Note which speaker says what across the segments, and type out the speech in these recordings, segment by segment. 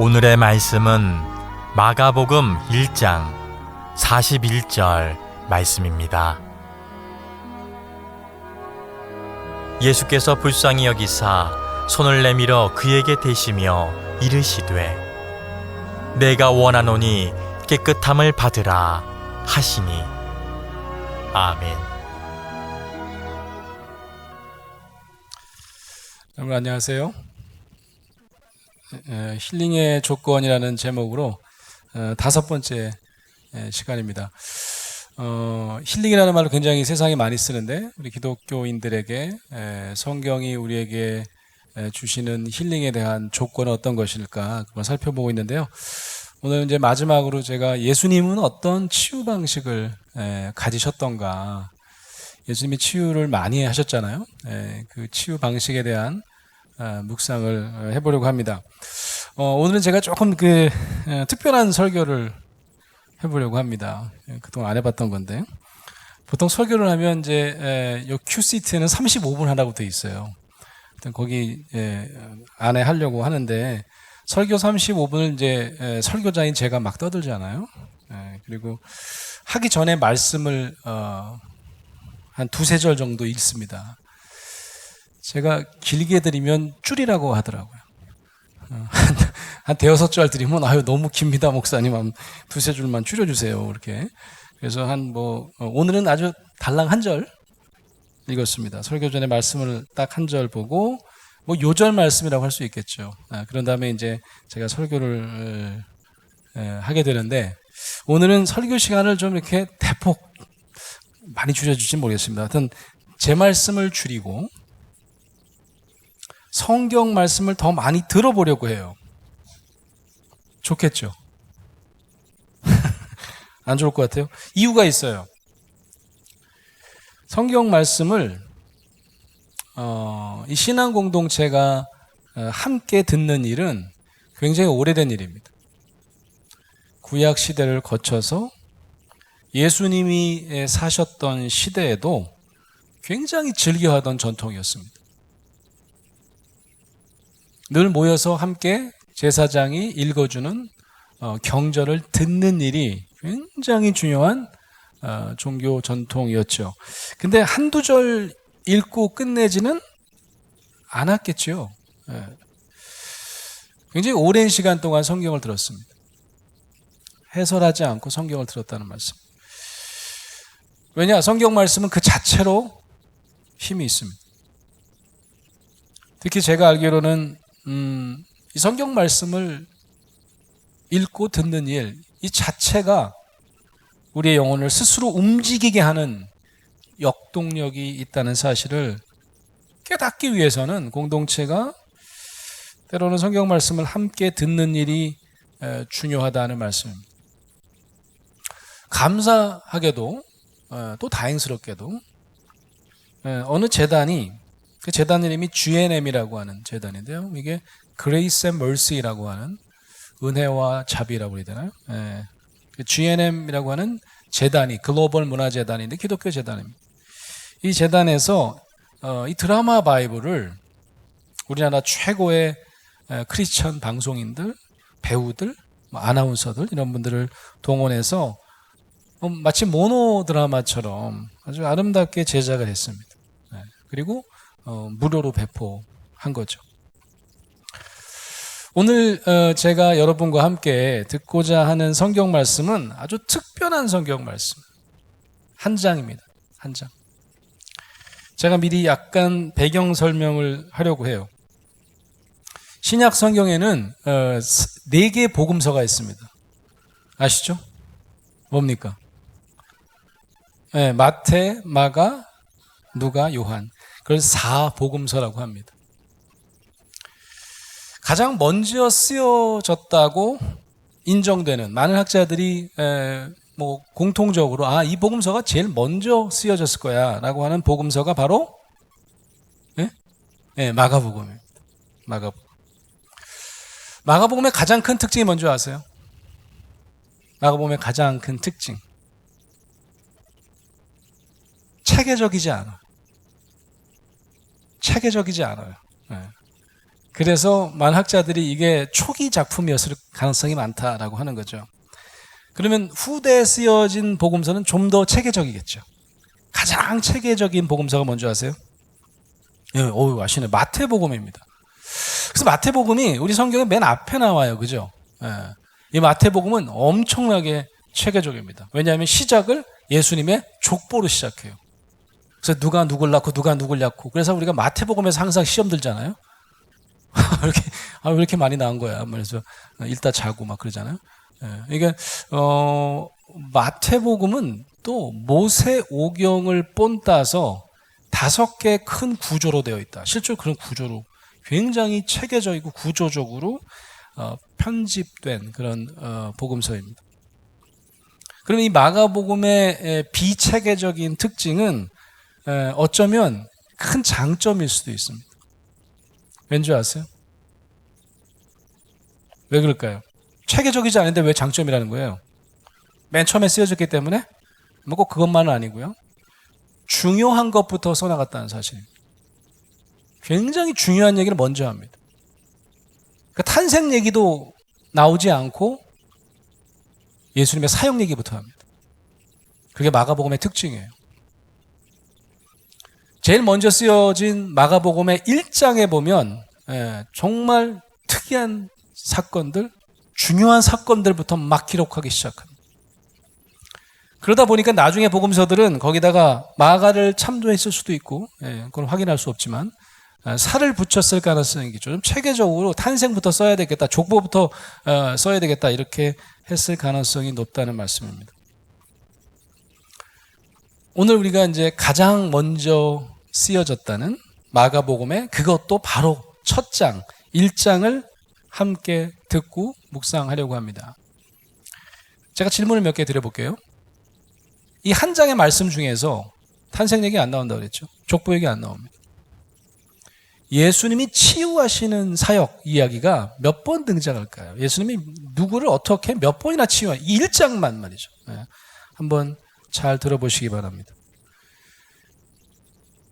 Speaker 1: 오늘의 말씀은 마가복음 1장 41절 말씀입니다. 예수께서 불쌍히 여기사 손을 내밀어 그에게 대시며 이르시되 내가 원하노니 깨끗함을 받으라 하시니. 아멘.
Speaker 2: 여러분 안녕하세요. 힐링의 조건이라는 제목으로 5번째 시간입니다. 힐링이라는 말을 굉장히 세상에 많이 쓰는데 우리 기독교인들에게 성경이 우리에게 주시는 힐링에 대한 조건은 어떤 것일까 그걸 살펴보고 있는데요. 오늘 이제 마지막으로 제가 예수님은 어떤 치유 방식을 가지셨던가, 예수님이 치유를 많이 하셨잖아요. 그 치유 방식에 대한 묵상을 해보려고 합니다. 오늘은 제가 조금 특별한 설교를 해보려고 합니다. 그동안 안 해봤던 건데, 보통 설교를 하면 이제 요 큐시트에는 35분 하라고 돼 있어요. 거기 안에 하려고 하는데, 설교 35분을 이제 설교자인 제가 막 떠들잖아요. 그리고 하기 전에 말씀을 한 2-3절 정도 읽습니다. 제가 길게 드리면 줄이라고 하더라고요. 한 5-6절 드리면 아유 너무 깁니다 목사님, 한 2-3줄만 줄여주세요 이렇게. 그래서 오늘은 아주 달랑 한 절 읽었습니다. 설교 전에 말씀을 딱 한 절 보고 요절 말씀이라고 할 수 있겠죠. 그런 다음에 이제 제가 설교를 하게 되는데, 오늘은 설교 시간을 좀 이렇게 대폭 많이 줄여줄지 모르겠습니다. 하여튼 제 말씀을 줄이고 성경 말씀을 더 많이 들어보려고 해요. 좋겠죠? 안 좋을 것 같아요? 이유가 있어요. 성경 말씀을 이 신앙 공동체가 함께 듣는 일은 굉장히 오래된 일입니다. 구약 시대를 거쳐서 예수님이 사셨던 시대에도 굉장히 즐겨하던 전통이었습니다. 늘 모여서 함께 제사장이 읽어주는 경전을 듣는 일이 굉장히 중요한 종교 전통이었죠. 근데 한두 절 읽고 끝내지는 않았겠죠. 굉장히 오랜 시간 동안 성경을 들었습니다. 해설하지 않고 성경을 들었다는 말씀. 왜냐? 성경 말씀은 그 자체로 힘이 있습니다. 특히 제가 알기로는 이 성경 말씀을 읽고 듣는 일, 이 자체가 우리의 영혼을 스스로 움직이게 하는 역동력이 있다는 사실을 깨닫기 위해서는 공동체가 때로는 성경 말씀을 함께 듣는 일이 중요하다는 말씀입니다. 감사하게도 또 다행스럽게도 어느 재단이, 그 재단 이름이 GNM이라고 하는 재단인데요. 이게 Grace and Mercy라고 하는 은혜와 자비라고 해야 되나요? GNM이라고 하는 재단이 글로벌 문화재단인데 기독교 재단입니다. 이 재단에서 이 드라마 바이블을 우리나라 최고의 크리스천 방송인들, 배우들, 아나운서들 이런 분들을 동원해서 마치 모노 드라마처럼 아주 아름답게 제작을 했습니다. 그리고 무료로 배포한 거죠. 오늘 제가 여러분과 함께 듣고자 하는 성경 말씀은 아주 특별한 성경 말씀 한 장입니다. 한 장. 제가 미리 약간 배경 설명을 하려고 해요. 신약 성경에는 4개의 복음서가 있습니다. 아시죠? 뭡니까? 마태, 마가, 누가, 요한. 그걸 4복음서라고 합니다. 가장 먼저 쓰여졌다고 인정되는, 많은 학자들이 공통적으로 이 복음서가 제일 먼저 쓰여졌을 거야 라고 하는 복음서가 바로 마가복음입니다. 마가복음의 가장 큰 특징이 뭔지 아세요? 마가복음의 가장 큰 특징, 체계적이지 않아요. 그래서 많은 학자들이 이게 초기 작품이었을 가능성이 많다라고 하는 거죠. 그러면 후대에 쓰여진 복음서는 좀 더 체계적이겠죠. 가장 체계적인 복음서가 뭔지 아세요? 예, 아시네. 마태복음입니다. 그래서 마태복음이 우리 성경의 맨 앞에 나와요. 그죠? 예. 이 마태복음은 엄청나게 체계적입니다. 왜냐하면 시작을 예수님의 족보로 시작해요. 그래서 누가 누굴 낳고 누가 누굴 낳고. 그래서 우리가 마태복음에서 항상 시험 들잖아요. 왜 이렇게 많이 나온 거야? 그래서 읽다 자고 막 그러잖아요. 이게 마태복음은 또 모세오경을 본따서 5개 큰 구조로 되어 있다. 실제로 그런 구조로 굉장히 체계적이고 구조적으로 편집된 그런 복음서입니다. 그럼 이 마가복음의 비체계적인 특징은 어쩌면 큰 장점일 수도 있습니다. 왠지 아세요? 왜 그럴까요? 체계적이지 않은데 왜 장점이라는 거예요? 맨 처음에 쓰여졌기 때문에? 뭐 꼭 그것만은 아니고요. 중요한 것부터 써나갔다는 사실입니다. 굉장히 중요한 얘기를 먼저 합니다. 그러니까 탄생 얘기도 나오지 않고 예수님의 사역 얘기부터 합니다. 그게 마가복음의 특징이에요. 제일 먼저 쓰여진 마가복음의 1장에 보면 정말 특이한 사건들, 중요한 사건들부터 막 기록하기 시작합니다. 그러다 보니까 나중에 복음서들은 거기다가 마가를 참조했을 수도 있고, 그건 확인할 수 없지만 살을 붙였을 가능성이 있죠. 좀 체계적으로 탄생부터 써야 되겠다, 족보부터 써야 되겠다 이렇게 했을 가능성이 높다는 말씀입니다. 오늘 우리가 이제 가장 먼저 쓰여졌다는 마가복음의 그것도 바로 첫 장, 1장을 함께 듣고 묵상하려고 합니다. 제가 질문을 몇 개 드려볼게요. 이 한 장의 말씀 중에서 탄생 얘기 안 나온다고 그랬죠. 족보 얘기 안 나옵니다. 예수님이 치유하시는 사역 이야기가 몇 번 등장할까요? 예수님이 누구를 어떻게 몇 번이나 치유하는 이 1장만 말이죠. 한번 잘 들어보시기 바랍니다.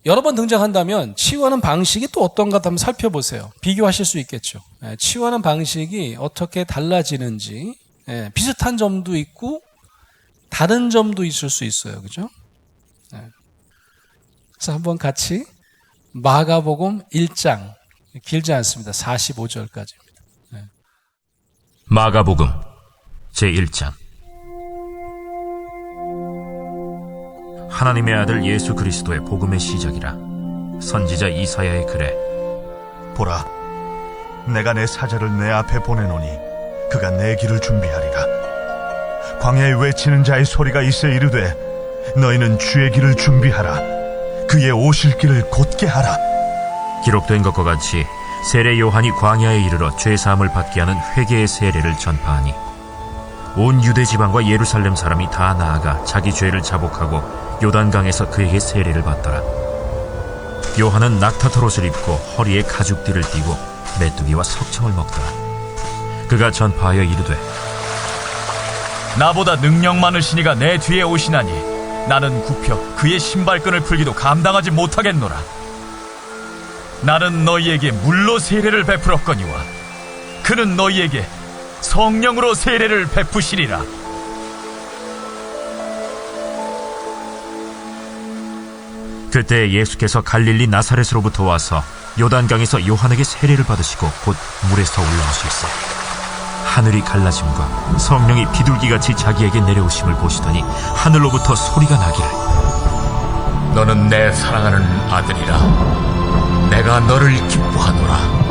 Speaker 2: 여러 번 등장한다면 치유하는 방식이 또 어떤가 한번 살펴보세요. 비교하실 수 있겠죠. 치유하는 방식이 어떻게 달라지는지 비슷한 점도 있고 다른 점도 있을 수 있어요. 그죠? 그래서 한번 같이 마가복음 1장 길지 않습니다. 45절까지입니다.
Speaker 3: 마가복음 제1장. 하나님의 아들 예수 그리스도의 복음의 시작이라. 선지자 이사야의 글에
Speaker 4: 보라, 내가 내 사자를 내 앞에 보내노니 그가 내 길을 준비하리라. 광야에 외치는 자의 소리가 있어 이르되 너희는 주의 길을 준비하라. 그의 오실 길을 곧게 하라.
Speaker 3: 기록된 것과 같이 세례 요한이 광야에 이르러 죄사함을 받게 하는 회개의 세례를 전파하니 온 유대 지방과 예루살렘 사람이 다 나아가 자기 죄를 자복하고 요단강에서 그에게 세례를 받더라. 요한은 낙타털 옷을 입고 허리에 가죽띠를 띠고 메뚜기와 석청을 먹더라. 그가 전파하여 이르되
Speaker 1: 나보다 능력 많으신 이가 내 뒤에 오시나니 나는 굽혀 그의 신발끈을 풀기도 감당하지 못하겠노라. 나는 너희에게 물로 세례를 베풀었거니와 그는 너희에게 성령으로 세례를 베푸시리라.
Speaker 3: 그때 예수께서 갈릴리 나사렛으로부터 와서 요단강에서 요한에게 세례를 받으시고 곧 물에서 올라오실세. 하늘이 갈라짐과 성령이 비둘기같이 자기에게 내려오심을 보시더니 하늘로부터 소리가 나기를
Speaker 5: 너는 내 사랑하는 아들이라. 내가 너를 기뻐하노라.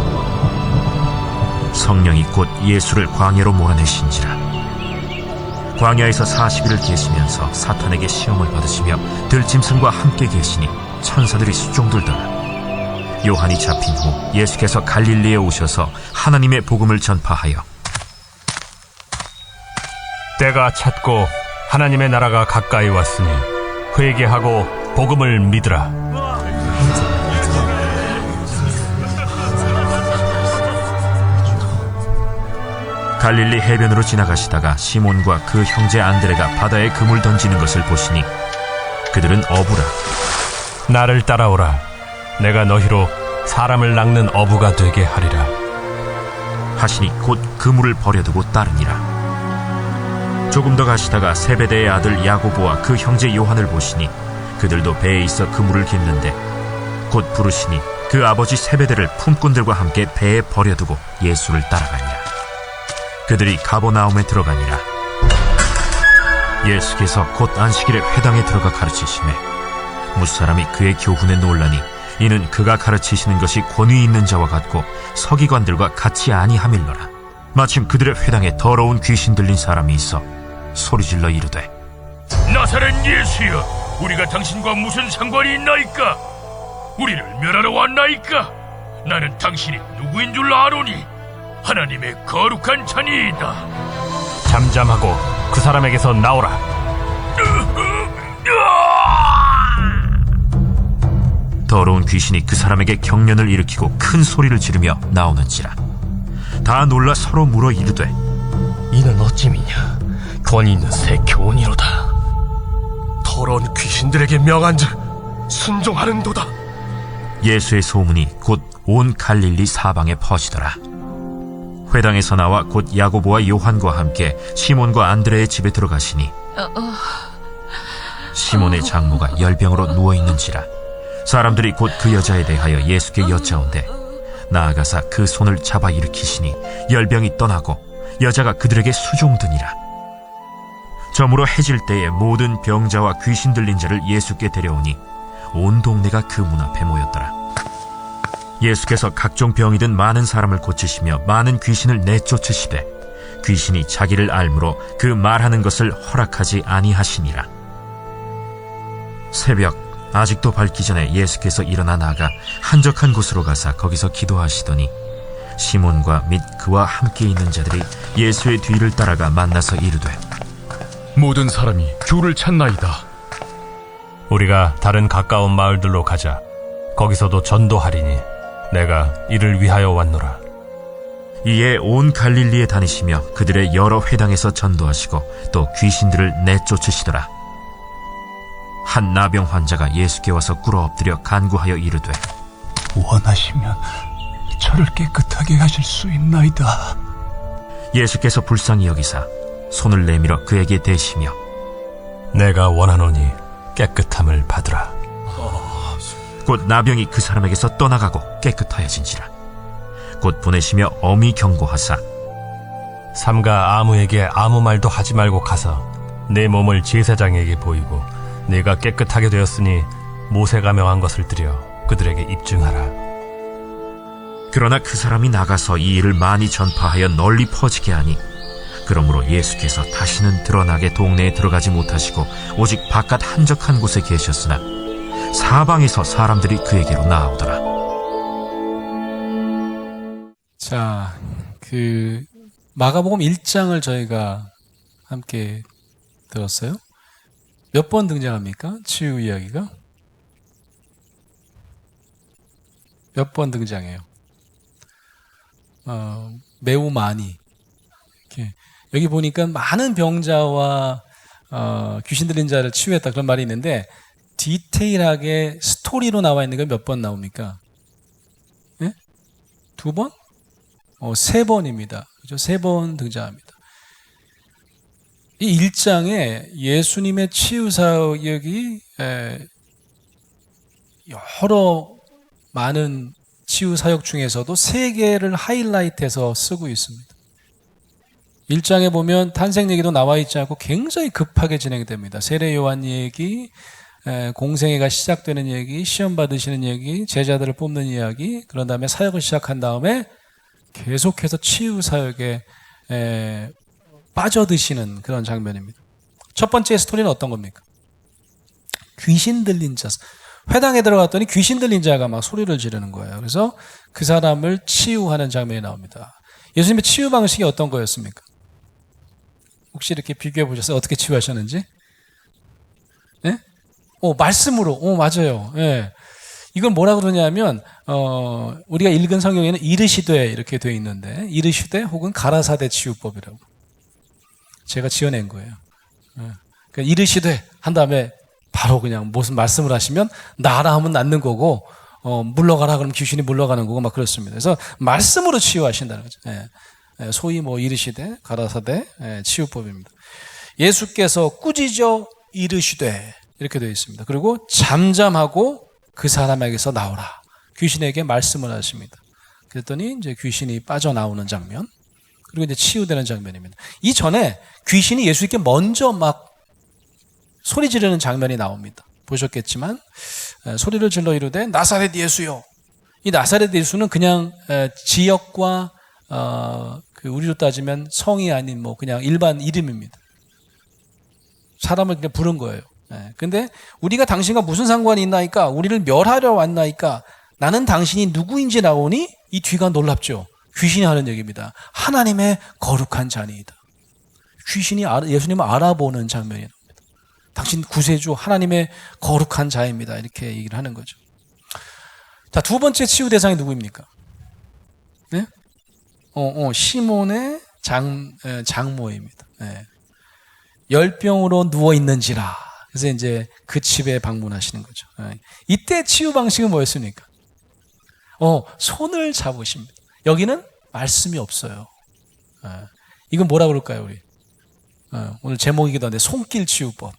Speaker 3: 성령이 곧 예수를 광야로 몰아내신지라. 광야에서 40일을 계시면서 사탄에게 시험을 받으시며 들짐승과 함께 계시니 천사들이 수종들더라. 요한이 잡힌 후 예수께서 갈릴리에 오셔서 하나님의 복음을 전파하여
Speaker 6: 때가 찼고 하나님의 나라가 가까이 왔으니 회개하고 복음을 믿으라.
Speaker 3: 갈릴리 해변으로 지나가시다가 시몬과 그 형제 안드레가 바다에 그물 던지는 것을 보시니 그들은 어부라.
Speaker 6: 나를 따라오라. 내가 너희로 사람을 낚는 어부가 되게 하리라.
Speaker 3: 하시니 곧 그물을 버려두고 따르니라. 조금 더 가시다가 세베대의 아들 야고보와 그 형제 요한을 보시니 그들도 배에 있어 그물을 깁는데 곧 부르시니 그 아버지 세베대를 품꾼들과 함께 배에 버려두고 예수를 따라가니라. 그들이 가버나움에 들어가니라. 예수께서 곧 안식일에 회당에 들어가 가르치시매 무사람이 그의 교훈에 놀라니 이는 그가 가르치시는 것이 권위 있는 자와 같고 서기관들과 같이 아니함일러라. 마침 그들의 회당에 더러운 귀신 들린 사람이 있어 소리질러 이르되
Speaker 5: 나사렛 예수여, 우리가 당신과 무슨 상관이 있나이까? 우리를 멸하러 왔나이까? 나는 당신이 누구인 줄 아노니 하나님의 거룩한 자니이다.
Speaker 6: 잠잠하고 그 사람에게서 나오라.
Speaker 3: 더러운 귀신이 그 사람에게 경련을 일으키고 큰 소리를 지르며 나오는지라. 다 놀라 서로 물어 이르되
Speaker 7: 이는 어찌미냐? 권위 있는 새 교훈이로다. 더러운 귀신들에게 명한즉 순종하는도다.
Speaker 3: 예수의 소문이 곧 온 갈릴리 사방에 퍼지더라. 회당에서 나와 곧 야고보와 요한과 함께 시몬과 안드레의 집에 들어가시니 시몬의 장모가 열병으로 누워있는지라. 사람들이 곧 그 여자에 대하여 예수께 여짜온대 나아가사 그 손을 잡아 일으키시니 열병이 떠나고 여자가 그들에게 수종드니라. 저물어 해질 때에 모든 병자와 귀신 들린 자를 예수께 데려오니 온 동네가 그 문 앞에 모였더라. 예수께서 각종 병이 든 많은 사람을 고치시며 많은 귀신을 내쫓으시되 귀신이 자기를 알므로 그 말하는 것을 허락하지 아니하시니라. 새벽 아직도 밝기 전에 예수께서 일어나 나가 한적한 곳으로 가사 거기서 기도하시더니 시몬과 및 그와 함께 있는 자들이 예수의 뒤를 따라가 만나서 이르되
Speaker 1: 모든 사람이 주를 찾나이다.
Speaker 6: 우리가 다른 가까운 마을들로 가자. 거기서도 전도하리니 내가 이를 위하여 왔노라.
Speaker 3: 이에 온 갈릴리에 다니시며 그들의 여러 회당에서 전도하시고 또 귀신들을 내쫓으시더라. 한 나병 환자가 예수께 와서 꿇어 엎드려 간구하여 이르되
Speaker 8: 원하시면 저를 깨끗하게 하실 수 있나이다.
Speaker 3: 예수께서 불쌍히 여기사 손을 내밀어 그에게 대시며
Speaker 6: 내가 원하노니 깨끗함을 받으라.
Speaker 3: 곧 나병이 그 사람에게서 떠나가고 깨끗하여진지라. 곧 보내시며 엄히 경고하사
Speaker 6: 삼가 아무에게 아무 말도 하지 말고 가서 내 몸을 제사장에게 보이고 네가 깨끗하게 되었으니 모세가 명한 것을 드려 그들에게 입증하라.
Speaker 3: 그러나 그 사람이 나가서 이 일을 많이 전파하여 널리 퍼지게 하니 그러므로 예수께서 다시는 드러나게 동네에 들어가지 못하시고 오직 바깥 한적한 곳에 계셨으나 사방에서 사람들이 그에게로 나아오더라.
Speaker 2: 자, 그 마가복음 1장을 저희가 함께 들었어요. 몇 번 등장합니까? 치유 이야기가? 몇 번 등장해요? 매우 많이. 이렇게. 여기 보니까 많은 병자와 귀신 들린 자를 치유했다 그런 말이 있는데 디테일하게 스토리로 나와 있는 건 몇 번 나옵니까? 네? 2번? 3번입니다. 그죠? 3번 등장합니다. 이 1장에 예수님의 치유 사역이 여러 많은 치유 사역 중에서도 3개를 하이라이트해서 쓰고 있습니다. 1장에 보면 탄생 얘기도 나와 있지 않고 굉장히 급하게 진행됩니다. 세례 요한 얘기, 공생애가 시작되는 얘기, 시험 받으시는 얘기, 제자들을 뽑는 이야기, 그런 다음에 사역을 시작한 다음에 계속해서 치유 사역에 빠져드시는 그런 장면입니다. 첫 번째 스토리는 어떤 겁니까? 귀신 들린 자. 회당에 들어갔더니 귀신 들린 자가 막 소리를 지르는 거예요. 그래서 그 사람을 치유하는 장면이 나옵니다. 예수님의 치유 방식이 어떤 거였습니까? 혹시 이렇게 비교해 보셨어요? 어떻게 치유하셨는지? 네? 말씀으로. 맞아요. 예. 이건 뭐라 그러냐면, 우리가 읽은 성경에는 이르시되 이렇게 되어 있는데, 이르시되 혹은 가라사대 치유법이라고. 제가 지어낸 거예요. 예. 그러니까 이르시되 한 다음에 바로 그냥 무슨 말씀을 하시면 나라 하면 낫는 거고, 물러가라 그러면 귀신이 물러가는 거고 막 그렇습니다. 그래서 말씀으로 치유하신다는 거죠. 소위 뭐 이르시되 가라사대 치유법입니다. 예수께서 꾸짖어 이르시되 이렇게 되어 있습니다. 그리고 잠잠하고 그 사람에게서 나오라. 귀신에게 말씀을 하십니다. 그랬더니 이제 귀신이 빠져나오는 장면, 그리고 이제 치유되는 장면입니다. 이전에 귀신이 예수님께 먼저 막 소리 지르는 장면이 나옵니다. 보셨겠지만 소리를 질러 이르되 나사렛 예수요. 이 나사렛 예수는 그냥 지역과 우리로 따지면 성이 아닌 뭐 그냥 일반 이름입니다. 사람을 그냥 부른 거예요. 근데 우리가 당신과 무슨 상관이 있나이까? 우리를 멸하려 왔나이까? 나는 당신이 누구인지 나오니 이 뒤가 놀랍죠. 귀신이 하는 얘기입니다. 하나님의 거룩한 자니이다. 귀신이 예수님을 알아보는 장면이 나옵니다. 당신 구세주 하나님의 거룩한 자입니다. 이렇게 얘기를 하는 거죠. 자, 두 번째 치유 대상이 누구입니까? 네? 시몬의 장모입니다. 네. 열병으로 누워 있는지라. 그래서 이제 그 집에 방문하시는 거죠. 네. 이때 치유 방식은 뭐였습니까? 손을 잡으십니다. 여기는 말씀이 없어요. 이건 뭐라 그럴까요, 우리? 오늘 제목이기도 한데 손길 치유법.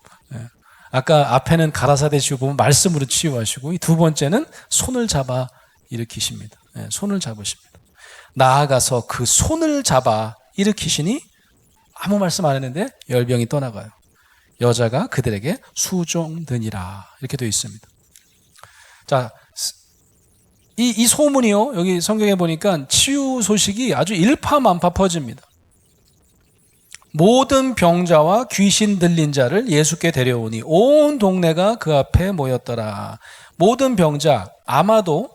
Speaker 2: 아까 앞에는 가라사대 치유법은 말씀으로 치유하시고 이 두 번째는 손을 잡아 일으키십니다. 손을 잡으십니다. 나아가서 그 손을 잡아 일으키시니 아무 말씀 안 했는데 열병이 떠나가요. 여자가 그들에게 수종드니라 이렇게 되어 있습니다. 자, 이 소문이요. 여기 성경에 보니까 치유 소식이 아주 일파만파 퍼집니다. 모든 병자와 귀신 들린 자를 예수께 데려오니 온 동네가 그 앞에 모였더라. 모든 병자, 아마도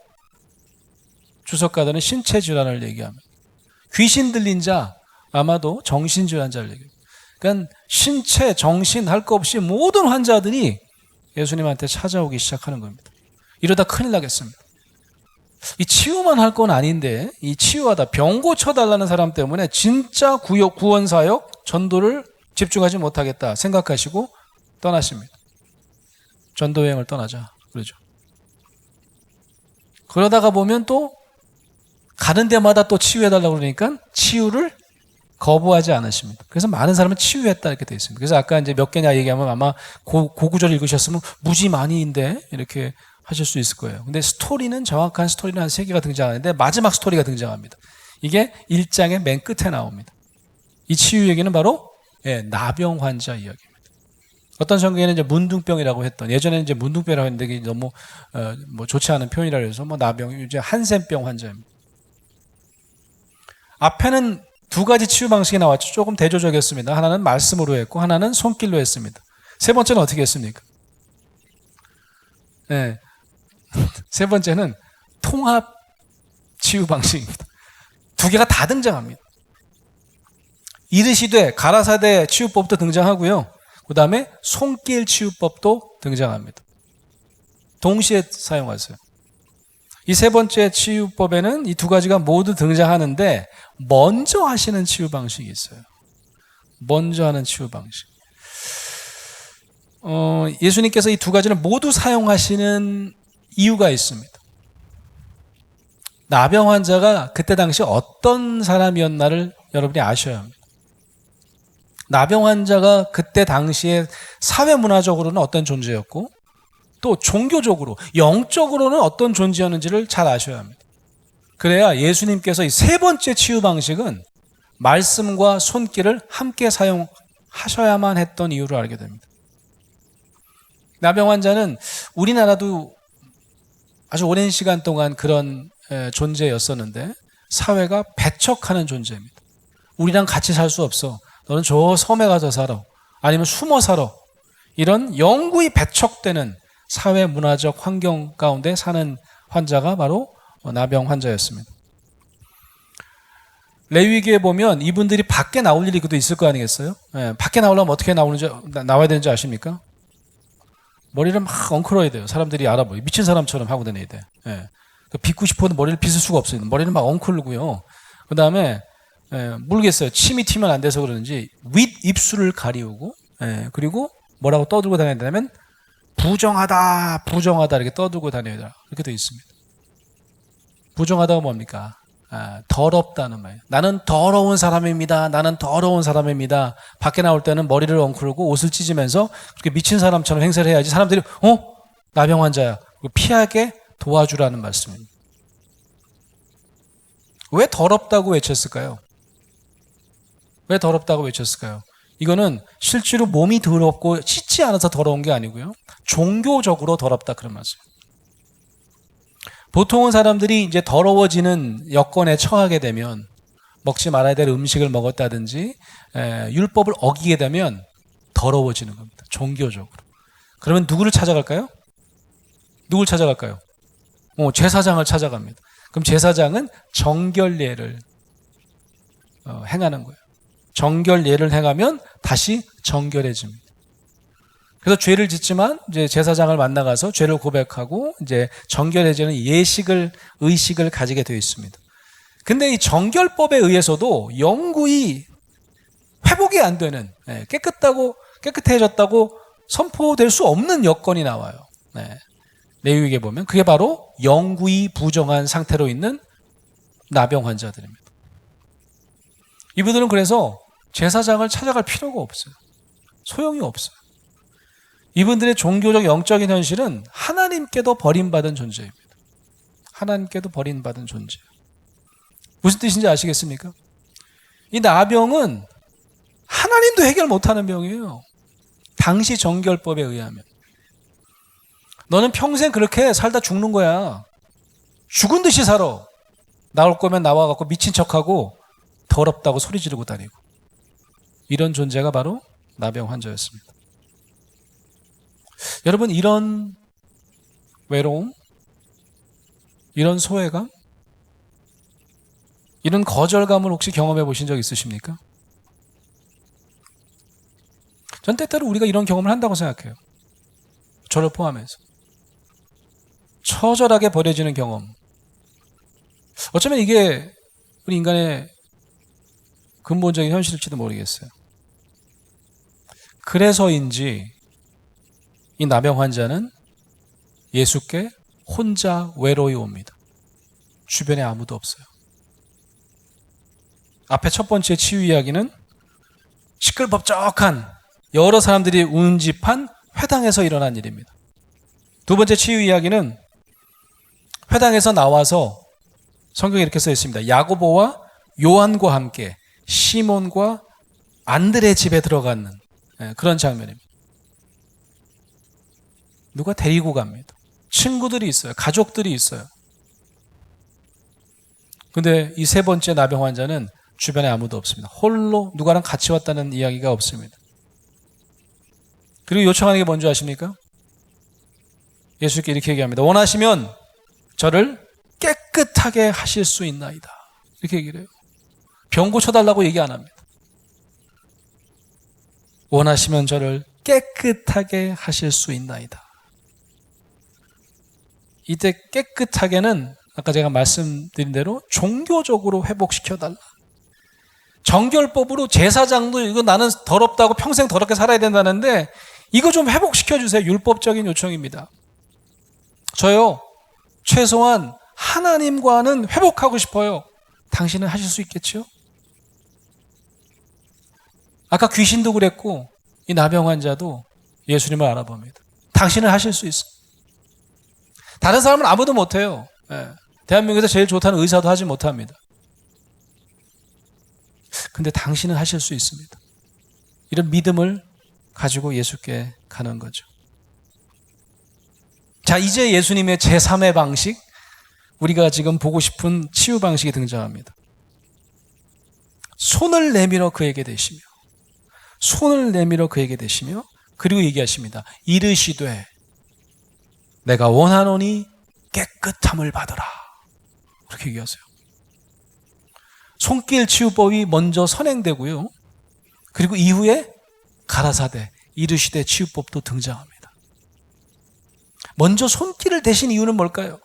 Speaker 2: 주석가들은 신체 질환을 얘기합니다. 귀신 들린 자, 아마도 정신질환자를 얘기합니다. 그러니까 신체, 정신 할 거 없이 모든 환자들이 예수님한테 찾아오기 시작하는 겁니다. 이러다 큰일 나겠습니다. 이 치유만 할 건 아닌데 이 치유하다 병 고쳐달라는 사람 때문에 진짜 구원사역 전도를 집중하지 못하겠다 생각하시고 떠나십니다. 전도여행을 떠나자 그러죠. 그러다가 보면 또 가는 데마다 또 치유해달라고 그러니까 치유를 거부하지 않으십니다. 그래서 많은 사람은 치유했다 이렇게 되어 있습니다. 그래서 아까 이제 몇 개냐 얘기하면 아마 고구절 읽으셨으면 무지 많이인데 이렇게 하실 수 있을 거예요. 근데 스토리는 정확한 스토리는 한 3개가 등장하는데 마지막 스토리가 등장합니다. 이게 1장의 맨 끝에 나옵니다. 이 치유 얘기는 바로 나병 환자 이야기입니다. 어떤 성경에는 이제 문둥병이라고 했던, 예전에는 이제 문둥병이라고 했는데 이게 너무 좋지 않은 표현이라 해서 나병, 이제 한센병 환자입니다. 앞에는 2가지 치유 방식이 나왔죠. 조금 대조적이었습니다. 하나는 말씀으로 했고 하나는 손길로 했습니다. 세 번째는 어떻게 했습니까? 세 번째는 통합 치유 방식입니다. 2개가 다 등장합니다. 이르시되 가라사대 치유법도 등장하고요. 그 다음에 손길 치유법도 등장합니다. 동시에 사용하세요. 이 세 번째 치유법에는 이 2가지가 모두 등장하는데 먼저 하시는 치유 방식이 있어요. 먼저 하는 치유 방식. 예수님께서 이 2가지를 모두 사용하시는 이유가 있습니다. 나병 환자가 그때 당시 어떤 사람이었나를 여러분이 아셔야 합니다. 나병 환자가 그때 당시에 사회문화적으로는 어떤 존재였고 또 종교적으로, 영적으로는 어떤 존재였는지를 잘 아셔야 합니다. 그래야 예수님께서 이 3번째 치유 방식은 말씀과 손길을 함께 사용하셔야만 했던 이유를 알게 됩니다. 나병 환자는 우리나라도 아주 오랜 시간 동안 그런 존재였었는데 사회가 배척하는 존재입니다. 우리랑 같이 살 수 없어. 너는 저 섬에 가서 살아. 아니면 숨어 살아. 이런 영구히 배척되는 사회 문화적 환경 가운데 사는 환자가 바로 나병 환자였습니다. 레위기에 보면 이분들이 밖에 나올 일이 그도 있을 거 아니겠어요? 밖에 나오려면 어떻게 나와야 되는지 아십니까? 머리를 막 엉클어야 돼요. 사람들이 알아보고 미친 사람처럼 하고 다녀야 돼. 빗고 싶어도 머리를 빗을 수가 없어요. 머리를 막 엉클고요. 그 다음에 모르겠어요. 침이 튀면 안 돼서 그러는지 윗 입술을 가리우고 그리고 뭐라고 떠들고 다녀야 되냐면 부정하다 이렇게 떠들고 다녀야 되라 이렇게 되어 있습니다. 부정하다가 뭡니까? 더럽다는 말이에요. 나는 더러운 사람입니다. 나는 더러운 사람입니다. 밖에 나올 때는 머리를 엉클고 옷을 찢으면서 그렇게 미친 사람처럼 행세를 해야지 사람들이 나병 환자야. 피하게 도와주라는 말씀입니다. 왜 더럽다고 외쳤을까요? 왜 더럽다고 외쳤을까요? 이거는 실제로 몸이 더럽고 씻지 않아서 더러운 게 아니고요. 종교적으로 더럽다 그런 말씀. 보통은 사람들이 이제 더러워지는 여건에 처하게 되면 먹지 말아야 될 음식을 먹었다든지 율법을 어기게 되면 더러워지는 겁니다. 종교적으로. 그러면 누구를 찾아갈까요? 누굴 찾아갈까요? 제사장을 찾아갑니다. 그럼 제사장은 정결례를 행하는 거예요. 정결례를 행하면 다시 정결해집니다. 그래서 죄를 짓지만 이제 제사장을 만나가서 죄를 고백하고 이제 정결해지는 의식을 가지게 되어 있습니다. 근데 이 정결법에 의해서도 영구히 회복이 안 되는 깨끗해졌다고 선포될 수 없는 여건이 나와요. 레위기에 보면 그게 바로 영구히 부정한 상태로 있는 나병 환자들입니다. 이분들은 그래서 제사장을 찾아갈 필요가 없어요. 소용이 없어요. 이분들의 종교적 영적인 현실은 하나님께도 버림받은 존재입니다. 하나님께도 버림받은 존재. 무슨 뜻인지 아시겠습니까? 이 나병은 하나님도 해결 못하는 병이에요. 당시 정결법에 의하면. 너는 평생 그렇게 살다 죽는 거야. 죽은 듯이 살아. 나올 거면 나와갖고 미친 척하고 더럽다고 소리 지르고 다니고. 이런 존재가 바로 나병 환자였습니다. 여러분, 이런 외로움, 이런 소외감, 이런 거절감을 혹시 경험해 보신 적 있으십니까? 전 때때로 우리가 이런 경험을 한다고 생각해요. 저를 포함해서. 처절하게 버려지는 경험. 어쩌면 이게 우리 인간의 근본적인 현실일지도 모르겠어요. 그래서인지 이 나병 환자는 예수께 혼자 외로이 옵니다. 주변에 아무도 없어요. 앞에 첫 번째 치유 이야기는 시끌벅적한 여러 사람들이 운집한 회당에서 일어난 일입니다. 두 번째 치유 이야기는 회당에서 나와서 성경에 이렇게 써 있습니다. 야고보와 요한과 함께 시몬과 안드레 집에 들어가는 그런 장면입니다. 누가 데리고 갑니다. 친구들이 있어요. 가족들이 있어요. 근데 이 세 번째 나병 환자는 주변에 아무도 없습니다. 홀로 누가랑 같이 왔다는 이야기가 없습니다. 그리고 요청하는 게 뭔지 아십니까? 예수께 이렇게 얘기합니다. 원하시면 저를 깨끗하게 하실 수 있나이다. 이렇게 얘기를 해요. 병 고쳐달라고 얘기 안 합니다. 원하시면 저를 깨끗하게 하실 수 있나이다. 이때 깨끗하게는 아까 제가 말씀드린 대로 종교적으로 회복시켜달라. 정결법으로 제사장도 이거 나는 더럽다고 평생 더럽게 살아야 된다는데 이거 좀 회복시켜주세요. 율법적인 요청입니다. 저요, 최소한 하나님과는 회복하고 싶어요. 당신은 하실 수 있겠죠? 아까 귀신도 그랬고 이 나병 환자도 예수님을 알아봅니다. 당신은 하실 수 있어. 다른 사람은 아무도 못해요. 대한민국에서 제일 좋다는 의사도 하지 못합니다. 근데 당신은 하실 수 있습니다. 이런 믿음을 가지고 예수께 가는 거죠. 자, 이제 예수님의 제3의 방식, 우리가 지금 보고 싶은 치유 방식이 등장합니다. 손을 내밀어 그에게 대시며, 손을 내밀어 그에게 대시며, 그리고 얘기하십니다. 이르시되 내가 원하노니 깨끗함을 받으라. 그렇게 얘기하세요. 손길 치유법이 먼저 선행되고요. 그리고 이후에 가라사대, 이르시되 치유법도 등장합니다. 먼저 손길을 대신 이유는 뭘까요?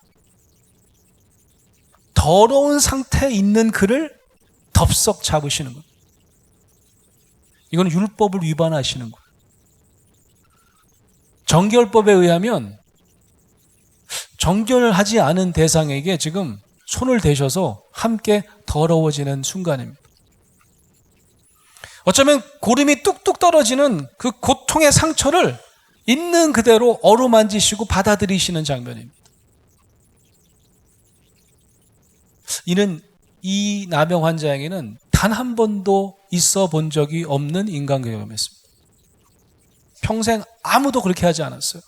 Speaker 2: 더러운 상태에 있는 그를 덥석 잡으시는 겁니다. 이건 율법을 위반하시는 거예요. 정결법에 의하면 정결하지 않은 대상에게 지금 손을 대셔서 함께 더러워지는 순간입니다. 어쩌면 고름이 뚝뚝 떨어지는 그 고통의 상처를 있는 그대로 어루만지시고 받아들이시는 장면입니다. 이는 이 나병 환자에게는 단 한 번도 있어 본 적이 없는 인간 경험이었습니다. 평생 아무도 그렇게 하지 않았어요.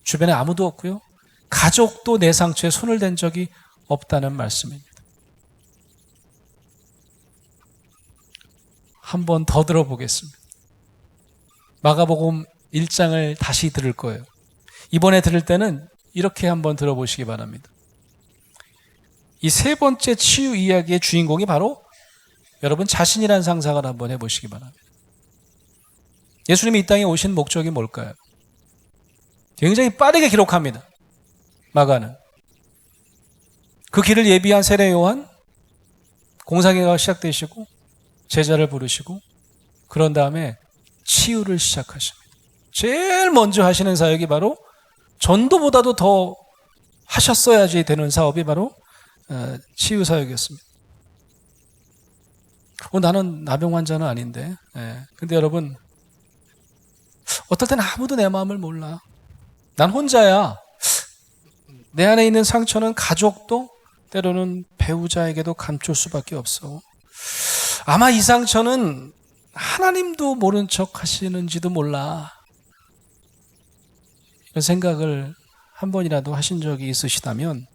Speaker 2: 주변에 아무도 없고요. 가족도 내 상처에 손을 댄 적이 없다는 말씀입니다. 한 번 더 들어보겠습니다. 마가복음 1장을 다시 들을 거예요. 이번에 들을 때는 이렇게 한번 들어보시기 바랍니다. 이 세 번째 치유 이야기의 주인공이 바로 여러분 자신이라는 상상을 한번 해보시기 바랍니다. 예수님이 이 땅에 오신 목적이 뭘까요? 굉장히 빠르게 기록합니다. 마가는. 그 길을 예비한 세례 요한, 공사기가 시작되시고 제자를 부르시고 그런 다음에 치유를 시작하십니다. 제일 먼저 하시는 사역이 바로 전도보다도 더 하셨어야지 되는 사업이 바로 치유 사역이었습니다. 나는 나병 환자는 아닌데. 근데 여러분, 어떨 때는 아무도 내 마음을 몰라. 난 혼자야. 내 안에 있는 상처는 가족도 때로는 배우자에게도 감출 수밖에 없어. 아마 이 상처는 하나님도 모른 척 하시는지도 몰라. 이런 생각을 한 번이라도 하신 적이 있으시다면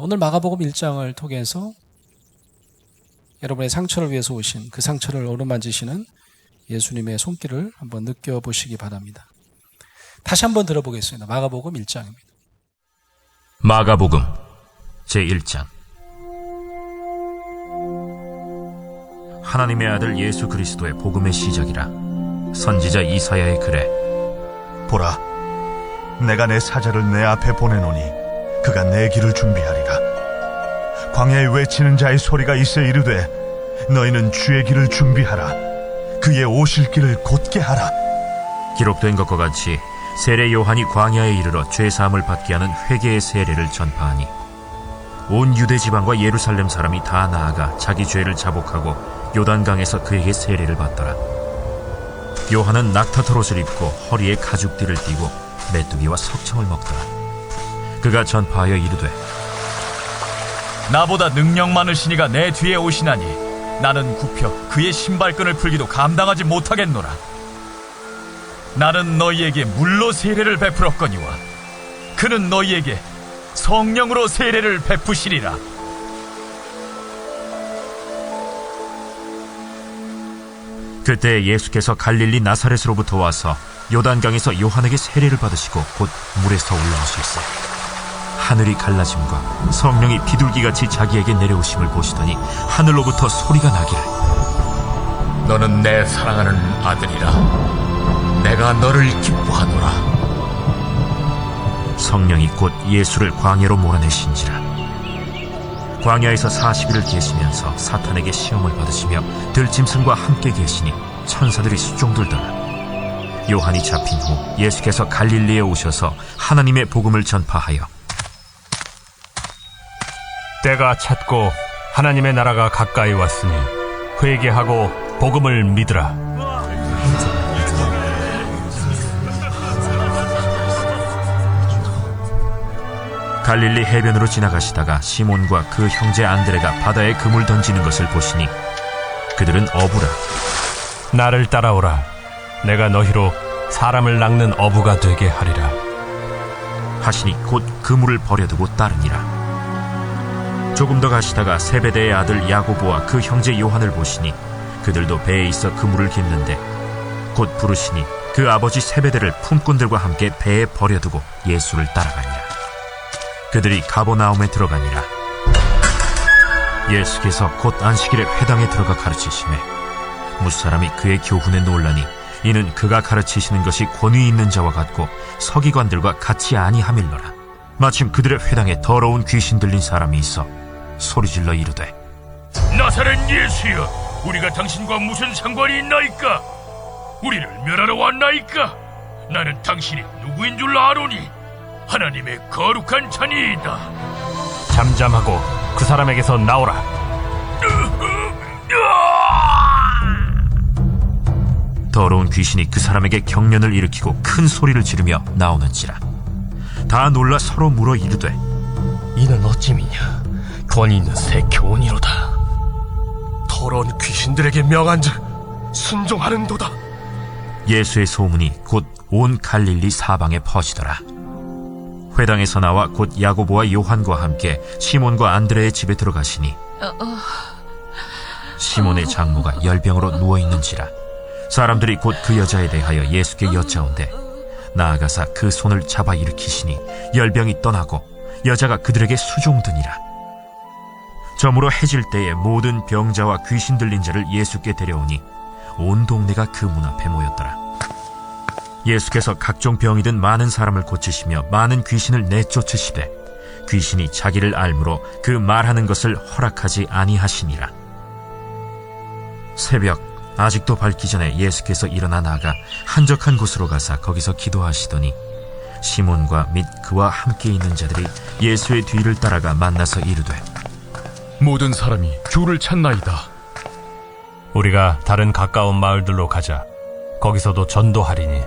Speaker 2: 오늘 마가복음 1장을 통해서 여러분의 상처를 위해서 오신 그 상처를 어루만지시는 예수님의 손길을 한번 느껴보시기 바랍니다. 다시 한번 들어보겠습니다. 마가복음 1장입니다.
Speaker 3: 마가복음 제1장. 하나님의 아들 예수 그리스도의 복음의 시작이라. 선지자 이사야의 글에
Speaker 4: 보라, 내가 내 사자를 내 앞에 보내노니 그가 내 길을 준비하리라. 광야에 외치는 자의 소리가 있어 이르되 너희는 주의 길을 준비하라. 그의 오실 길을 곧게 하라.
Speaker 3: 기록된 것과 같이 세례 요한이 광야에 이르러 죄사함을 받게 하는 회개의 세례를 전파하니 온 유대 지방과 예루살렘 사람이 다 나아가 자기 죄를 자복하고 요단강에서 그에게 세례를 받더라. 요한은 낙타털 옷을 입고 허리에 가죽띠를 띠고 메뚜기와 석청을 먹더라. 그가 전파하여 이르되
Speaker 1: 나보다 능력 많으신 이가 내 뒤에 오시나니 나는 굽혀 그의 신발끈을 풀기도 감당하지 못하겠노라. 나는 너희에게 물로 세례를 베풀었거니와 그는 너희에게 성령으로 세례를 베푸시리라.
Speaker 3: 그때 예수께서 갈릴리 나사렛으로부터 와서 요단강에서 요한에게 세례를 받으시고 곧 물에서 올라오실세 하늘이 갈라짐과 성령이 비둘기같이 자기에게 내려오심을 보시더니 하늘로부터 소리가 나기를
Speaker 5: 너는 내 사랑하는 아들이라. 내가 너를 기뻐하노라.
Speaker 3: 성령이 곧 예수를 광야로 몰아내신지라. 광야에서 40일을 계시면서 사탄에게 시험을 받으시며 들짐승과 함께 계시니 천사들이 수종들더라. 요한이 잡힌 후 예수께서 갈릴리에 오셔서 하나님의 복음을 전파하여
Speaker 6: 때가 찼고 하나님의 나라가 가까이 왔으니 회개하고 복음을 믿으라.
Speaker 3: 갈릴리 해변으로 지나가시다가 시몬과 그 형제 안드레가 바다에 그물 던지는 것을 보시니 그들은 어부라.
Speaker 6: 나를 따라오라. 내가 너희로 사람을 낚는 어부가 되게 하리라.
Speaker 3: 하시니 곧 그물을 버려두고 따르니라. 조금 더 가시다가 세베대의 아들 야고보와 그 형제 요한을 보시니 그들도 배에 있어 그물을 깁는데 곧 부르시니 그 아버지 세베대를 품꾼들과 함께 배에 버려두고 예수를 따라가니라. 그들이 가버나움에 들어가니라. 예수께서 곧 안식일에 회당에 들어가 가르치시매 무사람이 그의 교훈에 놀라니 이는 그가 가르치시는 것이 권위 있는 자와 같고 서기관들과 같이 아니함일러라. 마침 그들의 회당에 더러운 귀신 들린 사람이 있어 소리질러 이르되
Speaker 5: 나사렛 예수여, 우리가 당신과 무슨 상관이 있나이까? 우리를 멸하러 왔나이까? 나는 당신이 누구인 줄 아노니 하나님의 거룩한 자니이다.
Speaker 6: 잠잠하고 그 사람에게서 나오라.
Speaker 3: 더러운 귀신이 그 사람에게 경련을 일으키고 큰 소리를 지르며 나오는지라. 다 놀라 서로 물어 이르되
Speaker 7: 이는 어찌미냐? 권위 있는 새 교훈이로다. 더러운 귀신들에게 명한즉 순종하는도다.
Speaker 3: 예수의 소문이 곧 온 갈릴리 사방에 퍼지더라. 회당에서 나와 곧 야고보와 요한과 함께 시몬과 안드레의 집에 들어가시니 시몬의 장모가 열병으로 누워있는지라. 사람들이 곧 그 여자에 대하여 예수께 여짜온대 나아가사 그 손을 잡아 일으키시니 열병이 떠나고 여자가 그들에게 수종드니라. 저물어 해질 때에 모든 병자와 귀신 들린 자를 예수께 데려오니 온 동네가 그 문 앞에 모였더라. 예수께서 각종 병이 든 많은 사람을 고치시며 많은 귀신을 내쫓으시되 귀신이 자기를 알므로 그 말하는 것을 허락하지 아니하시니라. 새벽 아직도 밝기 전에 예수께서 일어나 나가 한적한 곳으로 가사 거기서 기도하시더니 시몬과 및 그와 함께 있는 자들이 예수의 뒤를 따라가 만나서 이르되
Speaker 1: 모든 사람이 주를 찾나이다.
Speaker 6: 우리가 다른 가까운 마을들로 가자. 거기서도 전도하리니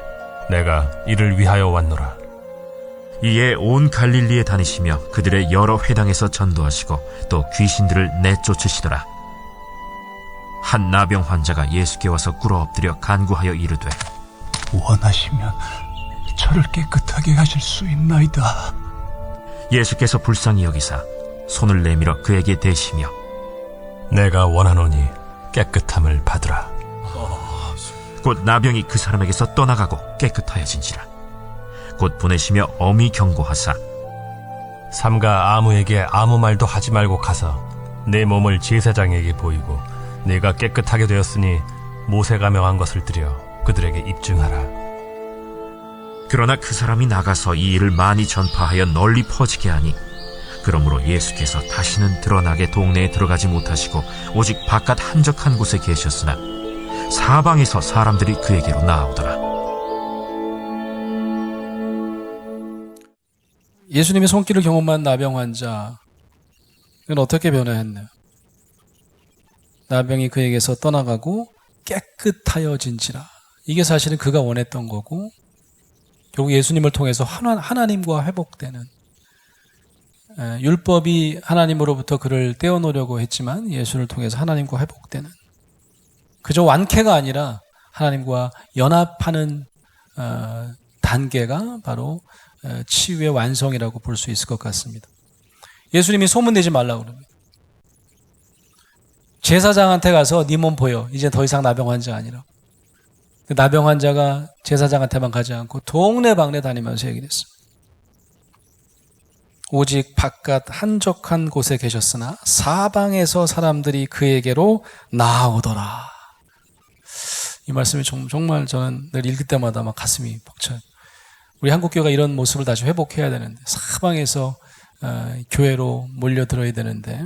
Speaker 6: 내가 이를 위하여 왔노라.
Speaker 3: 이에 온 갈릴리에 다니시며 그들의 여러 회당에서 전도하시고 또 귀신들을 내쫓으시더라. 한 나병 환자가 예수께 와서 꿇어 엎드려 간구하여 이르되
Speaker 8: 원하시면 저를 깨끗하게 하실 수 있나이다.
Speaker 3: 예수께서 불쌍히 여기사 손을 내밀어 그에게 대시며
Speaker 6: 내가 원하노니 깨끗함을 받으라.
Speaker 3: 곧 나병이 그 사람에게서 떠나가고 깨끗하여진지라. 곧 보내시며 엄히 경고하사
Speaker 6: 삼가 아무에게 아무 말도 하지 말고 가서 내 몸을 제사장에게 보이고 내가 깨끗하게 되었으니 모세가 명한 것을 드려 그들에게 입증하라.
Speaker 3: 그러나 그 사람이 나가서 이 일을 많이 전파하여 널리 퍼지게 하니 그러므로 예수께서 다시는 드러나게 동네에 들어가지 못하시고 오직 바깥 한적한 곳에 계셨으나 사방에서 사람들이 그에게로 나아오더라.
Speaker 2: 예수님의 손길을 경험한 나병 환자, 그는 어떻게 변화했나요? 나병이 그에게서 떠나가고 깨끗하여진지라. 이게 사실은 그가 원했던 거고 결국 예수님을 통해서 하나님과 회복되는, 율법이 하나님으로부터 그를 떼어놓으려고 했지만 예수를 통해서 하나님과 회복되는, 그저 완쾌가 아니라 하나님과 연합하는 단계가 바로 치유의 완성이라고 볼 수 있을 것 같습니다. 예수님이 소문내지 말라고 그럽니다. 제사장한테 가서 네 몸 보여. 이제 더 이상 나병 환자 아니라. 나병 환자가 제사장한테만 가지 않고 동네방네 다니면서 얘기했습니다. 오직 바깥 한적한 곳에 계셨으나 사방에서 사람들이 그에게로 나아오더라. 이 말씀이 정말 저는 늘 읽을 때마다 막 가슴이 벅차요. 우리 한국교회가 이런 모습을 다시 회복해야 되는데, 사방에서 교회로 몰려들어야 되는데,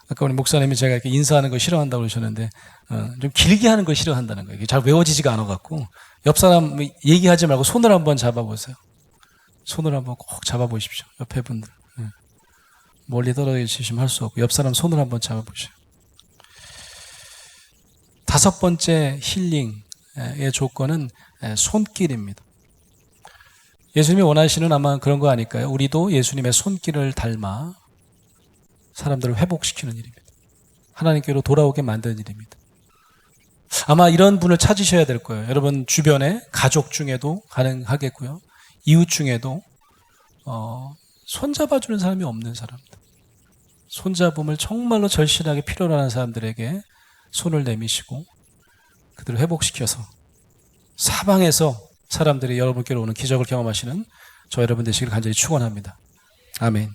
Speaker 2: 아까 우리 목사님이 제가 이렇게 인사하는 거 싫어한다고 그러셨는데 좀 길게 하는 걸 싫어한다는 거예요. 이게 잘 외워지지가 않아갖고 옆 사람 얘기하지 말고 손을 한번 잡아보세요. 손을 한번 꼭 잡아보십시오. 옆에 분들. 멀리 떨어져 있으시면 할 수 없고 옆 사람 손을 한번 잡아보세요. 5번째 힐링의 조건은 손길입니다. 예수님이 원하시는 아마 그런 거 아닐까요? 우리도 예수님의 손길을 닮아 사람들을 회복시키는 일입니다. 하나님께로 돌아오게 만드는 일입니다. 아마 이런 분을 찾으셔야 될 거예요. 여러분 주변에 가족 중에도 가능하겠고요. 이웃 중에도 손잡아주는 사람이 없는 사람들, 손잡음을 정말로 절실하게 필요로 하는 사람들에게 손을 내미시고 그들을 회복시켜서 사방에서 사람들이 여러분께로 오는 기적을 경험하시는 저 여러분 되시길 간절히 축원합니다. 아멘.